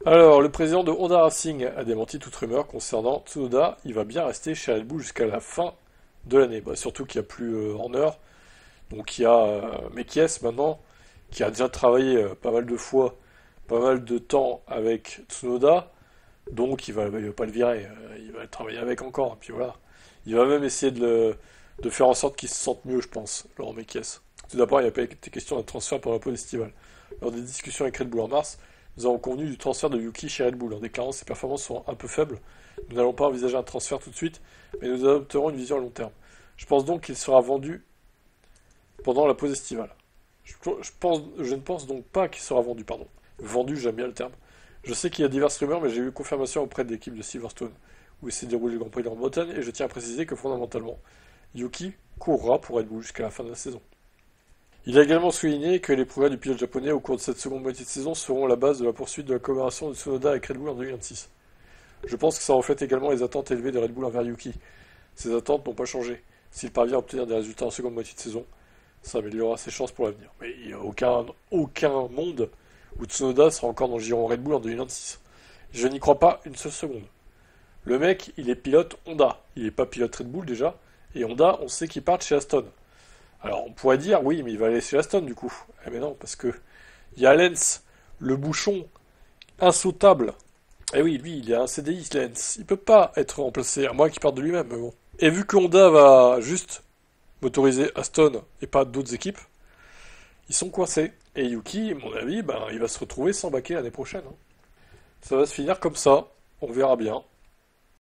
Alors, le président de Honda Racing a démenti toute rumeur concernant Tsunoda. Il va bien rester chez Red Bull jusqu'à la fin de l'année. Bah, surtout qu'il n'y a plus Horner. Donc il y a Mekies maintenant, qui a déjà travaillé pas mal de fois, pas mal de temps avec Tsunoda. Donc il va pas le virer. Il va travailler avec encore. Et puis voilà. Il va même essayer de faire en sorte qu'il se sente mieux, je pense, Laurent Mekies. Tout d'abord, il n'y a pas été question d'un transfert pendant la pause estivale. Lors des discussions avec Red Bull en mars, nous avons convenu du transfert de Yuki chez Red Bull en déclarant que ses performances sont un peu faibles. Nous n'allons pas envisager un transfert tout de suite, mais nous adopterons une vision à long terme. Je pense donc qu'il sera vendu pendant la pause estivale. Je ne pense donc pas qu'il sera vendu, pardon. Vendu, j'aime bien le terme. Je sais qu'il y a diverses rumeurs, mais j'ai eu confirmation auprès de l'équipe de Silverstone, où il s'est déroulé le Grand Prix de Grande-Bretagne, et je tiens à préciser que fondamentalement, Yuki courra pour Red Bull jusqu'à la fin de la saison. Il a également souligné que les progrès du pilote japonais au cours de cette seconde moitié de saison seront la base de la poursuite de la collaboration de Tsunoda avec Red Bull en 2026. Je pense que ça reflète également les attentes élevées de Red Bull envers Yuki. Ces attentes n'ont pas changé. S'il parvient à obtenir des résultats en seconde moitié de saison, ça améliorera ses chances pour l'avenir. Mais il n'y a aucun monde où Tsunoda sera encore dans le giron Red Bull en 2026. Je n'y crois pas une seule seconde. Le mec, il est pilote Honda. Il n'est pas pilote Red Bull déjà. Et Honda, on sait qu'il part chez Aston. Alors on pourrait dire, oui, mais il va aller chez Aston du coup. Eh mais non, parce que il y a Lens, le bouchon insautable. Eh oui, lui, il a un CDI, Lens. Il peut pas être remplacé, à moins qu'il parte de lui-même, mais bon. Et vu que Honda va juste motoriser Aston et pas d'autres équipes, ils sont coincés. Et Yuki, à mon avis, ben, il va se retrouver sans baquet l'année prochaine, hein. Ça va se finir comme ça, on verra bien.